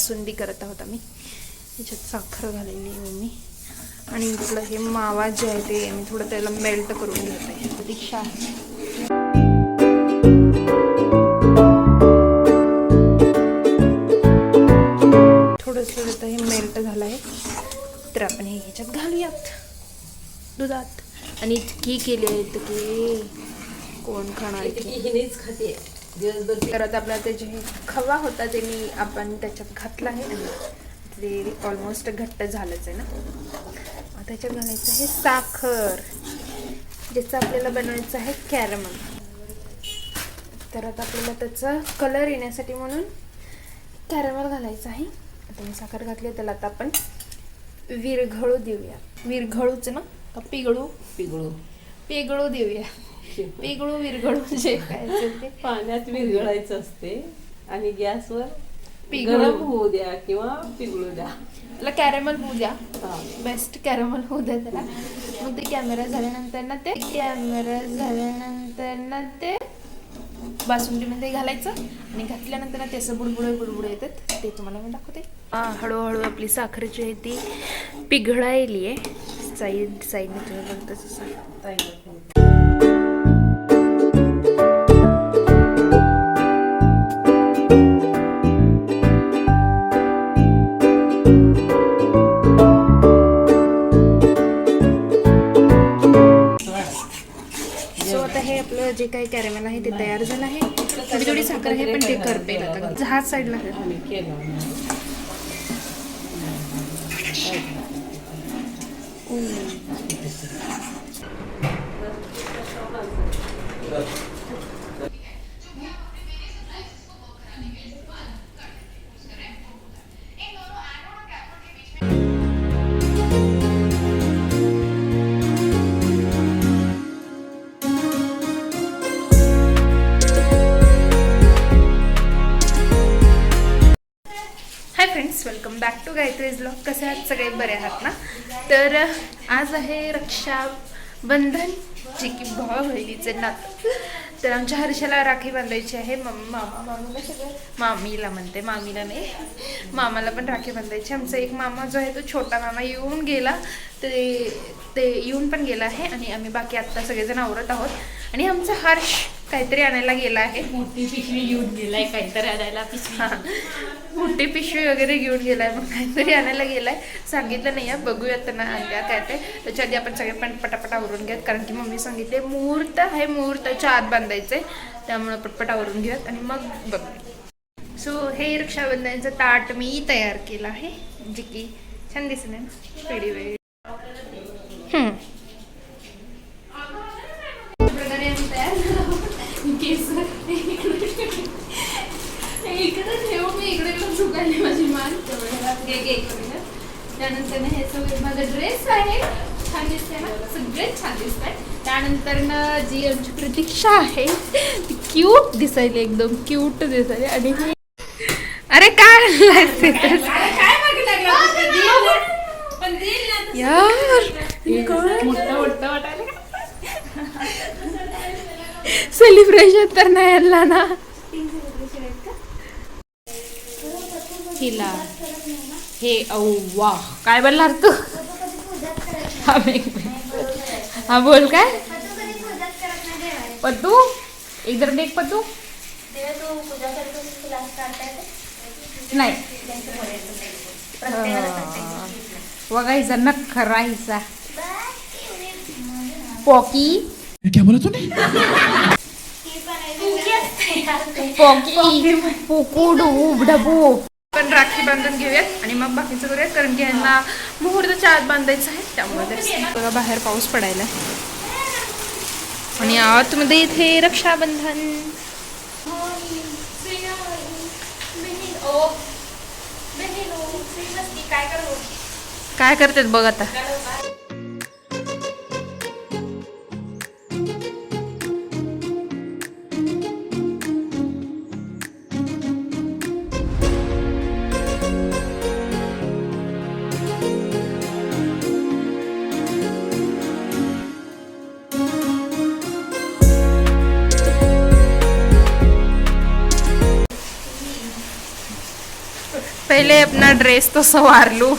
बासुंदी करत आहोत आम्ही. याच्यात साखर घालेली आहे मम्मी. आणि इथलं हे मावा जे आहे ते मी थोडं त्याला मेल्ट करून घेत आहे. दीक्षा थोडंसं आता हे मेल्ट झालं आहे तर आपण हे ह्याच्यात घालूयात दुधात. आणि इतकी केली आहे की कोण खाणार खाते दिवसभर. तर आता आपला ते जे खवा होता ते मी आपण त्याच्यात घातला आहे आणि ते ऑलमोस्ट घट्ट झालंच आहे ना. त्याच्यात घालायचं आहे साखर ज्याचं आपल्याला बनवायचं आहे कॅरमल. तर आता आपल्याला त्याचा कलर येण्यासाठी म्हणून कॅरमल घालायचं आहे. आता मी साखर घातली त्याला आता आपण विरघळू देऊया. विरघळूच ना का पिघळू पिघळू पिघळू देऊया. पिघळू विरघळू जे काय असेल ते पाण्यात विरघळायचं असते आणि गॅसवर पिघळू गरम होऊ द्या किंवा पिघळू द्या. त्याला कॅरमल होऊ द्या. बेस्ट कॅरमल होऊ द्या त्याला. मग ते कॅमेरा झाल्यानंतर ना ते बासुंदीमध्ये घालायचं आणि घातल्यानंतर ना ते असं बुडबुड येतात ते तुम्हाला मी दाखवते. हळूहळू आपली साखर जी आहे ती पिघळायली आहे. साईडने तुम्ही बघता तसं. हे आपलं जे काही कॅरेमल आहे ते तयार झालं आहे. थोडी थोडी साखर आहे पण ते करपेल आता हात साईडला वेलकम बॅक टू गायत्रीज ब्लॉग. कसे आहात सगळे? बरे आहात ना? तर आज आहे रक्षाबंधन जे की भाऊ बहिणीचं नातं. तर आमच्या हर्षाला राखी बांधायची आहे. मामीला सगळं मामीला म्हणते, मामीला नाही मामाला पण राखी बांधायची. आमचा एक मामा जो आहे तो छोटा मामा येऊन गेला ते येऊन पण गेला आहे आणि आम्ही बाकी आत्ता सगळेजण आवरत आहोत. आणि आमचा हर्ष काहीतरी आणायला गेला आहे. मोठी पिशवी घेऊन गेलाय काहीतरी आणायला. मोठी पिशवी वगैरे घेऊन गेलाय मग काहीतरी आणायला गेलाय. सांगितलं नाही आहे, बघूयात त्यांना आणल्या काय ते. त्याच्या आधी आपण सगळे पण पटापट आवरून घेऊयात कारण की मम्मी सांगितले मुहूर्त आहे, मुहूर्ताच्या आत बांधायचंय त्यामुळं पटपट आवरून घेऊयात आणि मग बघूया. सो हे रक्षाबंधनाचं ताट मी तयार केलं आहे जे की छान दिसत आहे ना पेढी वेळी. इकडे ठेव मी इकडे सुकायली माझी मान. त्यानंतर हे सगळे माझा ड्रेस आहे छान दिसते ना, सगळेच छान दिसत आहे. त्यानंतर ना जी आमची प्रतीक्षा आहे ती क्यूट दिसायली, एकदम क्यूट दिसायली. आणि अरे काय सेलिब्रेशन तर नाही आणला ना हिला. हे वा काय बोलणार तू? हा बोल काय पतू इधर देख पतू. नाही बघायचा नख राहायचा पॉकी. क्या बोला तूने? पॉकी पुकुडू डबू. पण राखी बांधून घेऊयात आणि मग बाकीचं करूयात कारण की यांना मुहूर्ताच्या आत बांधायचं आहे त्यामुळे. बघा बाहेर पाऊस पडायला आणि आतमध्ये इथे रक्षाबंधन. काय करतात बघ आता. पहले अपना ड्रेस तो सवार लो।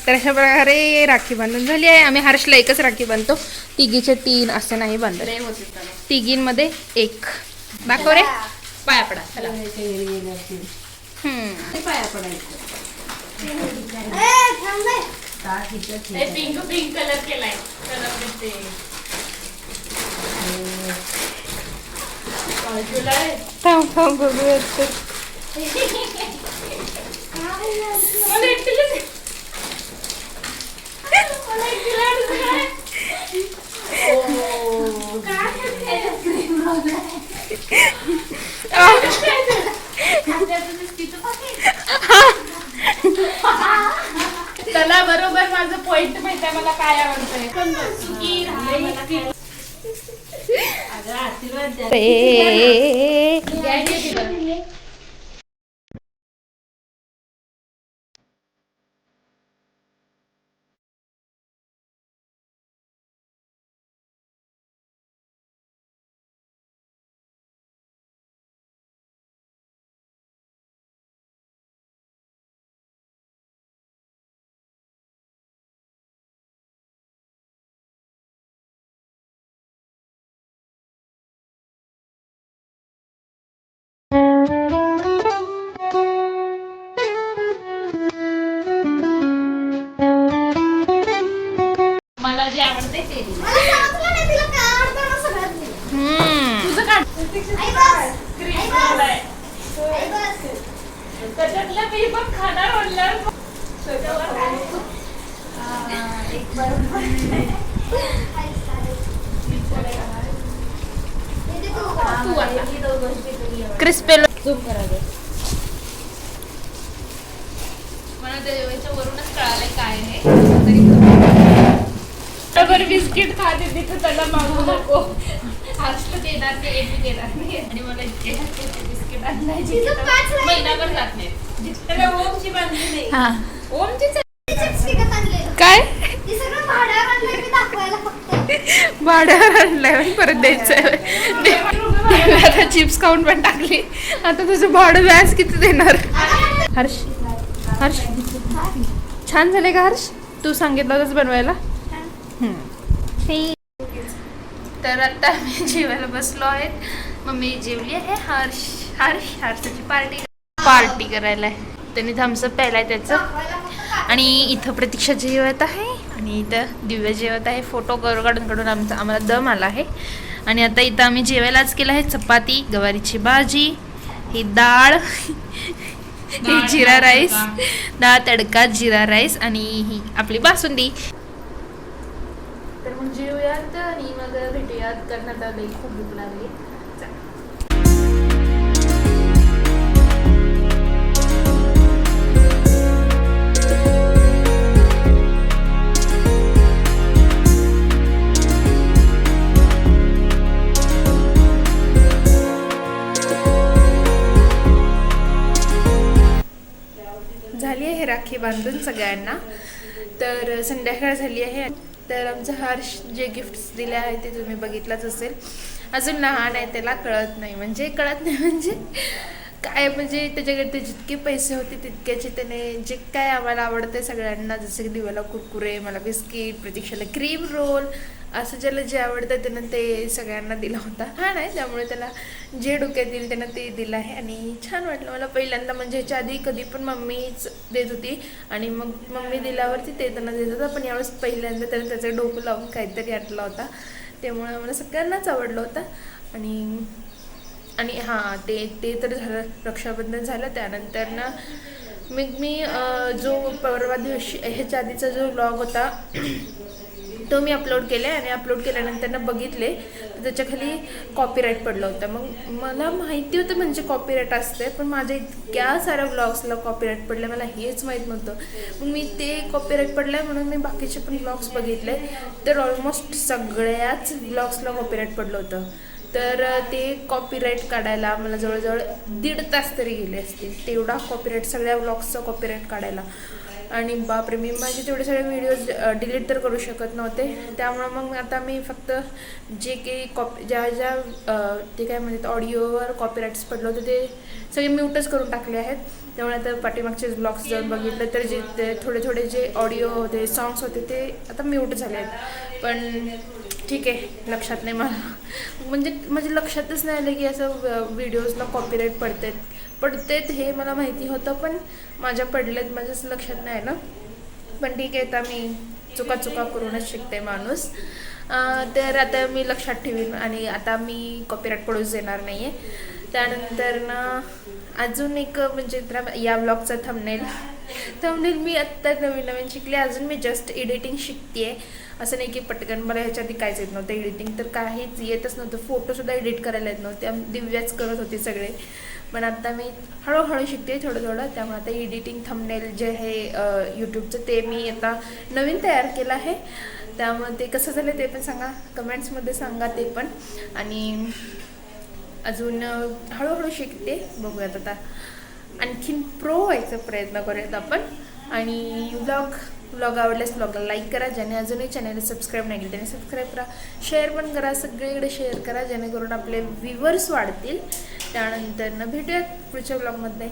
तर अशा प्रकारे राखी बांधून झाली आहे. आम्ही हर्षला एकच राखी बांधतो, तिघीचे 3 असं नाही बांधत. तिघींमध्ये 1. दाखव रे. पाया पडा चला. पाया पिंक पिंक कलर केलाय. थांब बघूयात. त्याला बरोबर माझं पॉइंट माहिती आहे मला काय आवडतंय. मला जे आवडते ते तुझं काढ. त्याच्यातलं मी पण खाणार म्हणलं. क्रिस्पेलो मला त्याच्या वरूनच कळालंय काय आहे. बरोबर बिस्किट खाते तिथं त्याला मागू नको. हर्षला देणार ते एपी देणार नाही आणि मला इतके बिस्किट आणायची महिनाभर जात नाही. त्याला ओमची बांधली नाही. हा ओमचीच काय भाड्यावर आणलंय परत द्यायचंय. आता चिप्स खाऊन पण टाकली. आता तुझं भाडं व्याज किती देणार? हर्ष हर्ष छान झाले का हर्ष? तू सांगितलं होतंच बनवायला. तर आता आम्ही जेवायला बसलो आहेत. मम्मी जेवली आहे. हर्षाची पार्टी करायला आहे. त्याने थम्सअप प्यायलाय त्याचं. आणि इथं प्रतीक्षा जेवत आहे आणि इथं दिव्या जेवत आहे. फोटो काढून आम्हाला दम आला आहे. आणि आता इथं आम्ही जेवायलाच केलं आहे चपाती, गवारीची भाजी, ही डाळ, ही जिरा राईस, डाळ तडका जिरा राईस आणि ही आपली बासुंदी. तर मग जेवूयात आणि मग भेटूयात. करण्यात आलं खूप भूक लागली. झाली आहे राखी बांधून सगळ्यांना. तर संध्याकाळ झाली आहे. तर आमचं हर्ष जे गिफ्ट्स दिले आहे ते तुम्ही बघितलंच असेल. अजून लहान आहे, त्याला कळत नाही म्हणजे काय म्हणजे त्याच्याकडे जितके पैसे होते तितक्याचे त्याने जे काय आम्हाला आवडते सगळ्यांना, जसं की दिवाला कुरकुरे, मला बिस्किट, प्रतीक्षाला क्रीम रोल, असं ज्याला जे आवडतं त्यानं ते सगळ्यांना दिला होता. छान आहे, त्यामुळे त्याला जे डोक्यात येईल त्यानं ते दिलं आहे आणि छान वाटलं मला. पहिल्यांदा म्हणजे ह्याच्या आधी कधी पण मम्मीच देत होती आणि मग मम्मी दिल्यावरती ते त्यांना देत होतं, पण यावेळेस पहिल्यांदा त्यानं त्याचं डोकं लावून काहीतरी आणला होता, त्यामुळे मला सगळ्यांनाच आवडलं होतं. आणि हां, ते तर झालं, रक्षाबंधन झालं. त्यानंतर ना मी जो परवा दिवशी ह्याच्या आधीचा जो व्लॉग होता तो मी अपलोड केला आणि अपलोड केल्यानंतर ना बघितले तर त्याच्याखाली कॉपीराईट पडलं होतं. मग मला माहिती होतं म्हणजे कॉपीराईट असते, पण माझ्या इतक्या साऱ्या व्लॉग्सला कॉपीराईट पडले मला हेच माहीत नव्हतं. मग मी ते कॉपीराईट पडलं आहे म्हणून मी बाकीचे पण व्लॉग्स बघितले, तर ऑलमोस्ट सगळ्याच व्लॉग्सला कॉपीराईट पडलं होतं. तर ते कॉपीराईट काढायला मला जवळजवळ 1.5 तास तरी गेले असतील, तेवढा कॉपीराईट सगळ्या व्लॉग्सचा कॉपीराईट काढायला. आणि बापरे, मी माझे तेवढे सगळे व्हिडिओज डिलीट तर करू शकत नव्हते, त्यामुळं मग आता मी फक्त जे काही ज्या ते काय म्हणतात ऑडिओवर कॉपीराईट्स पडलं होतं ते सगळे म्यूटच करून टाकले आहेत. त्यामुळे आता पाठीमागचे ब्लॉग्स जाऊन बघितलं तर जे थोडे जे ऑडिओ होते, सॉंग्स होते ते आता म्यूट झाले आहेत. पण ठीक आहे, लक्षात नाही मला, म्हणजे लक्षातच नाही आलं की असं व्हिडिओजला कॉपीराईट पडतेत हे मला माहिती होतं, पण माझ्या पडलेत माझ्याच लक्षात नाही आलं. पण ठीक आहे, आता मी चुका करूनच शिकते माणूस. तर आता मी लक्षात ठेवीन आणि आता मी कॉपीराईट पडूच देणार नाही आहे. त्यानंतर ना अजून एक म्हणजे या ब्लॉगचा थंबनेल मी आत्ता नवीन शिकले, अजून मी जस्ट एडिटिंग शिकते आहे. असं नाही की पटकन, मला ह्याच्या आधी काहीच येत नव्हतं, एडिटिंग तर काहीच येतच नव्हतं, फोटोसुद्धा एडिट करायला येत नव्हते, दिव्याच करत होते सगळे. पण आता मी हळूहळू शिकते थोडं, त्यामुळे आता एडिटिंग थंबनेल जे आहे यूट्यूबचं ते मी आता नवीन तयार केलं आहे. त्यामुळे ते कसं झालं ते पण सांगा, कमेंट्समध्ये सांगा ते पण. आणि अजून हळूहळू शिकते, बघूयात आता आणखीन प्रो व्हायचा प्रयत्न करूयात आपण. आणि व्लॉग आवडल्यास व्लॉगला लाईक करा, ज्याने अजूनही चॅनलला सबस्क्राईब नाही केलं त्याने सबस्क्राईब करा, शेअर पण करा, सगळीकडे शेअर करा जेणेकरून आपले व्ह्यूवर्स वाढतील. त्यानंतर भेटूयात पुढच्या व्लॉगमध्ये.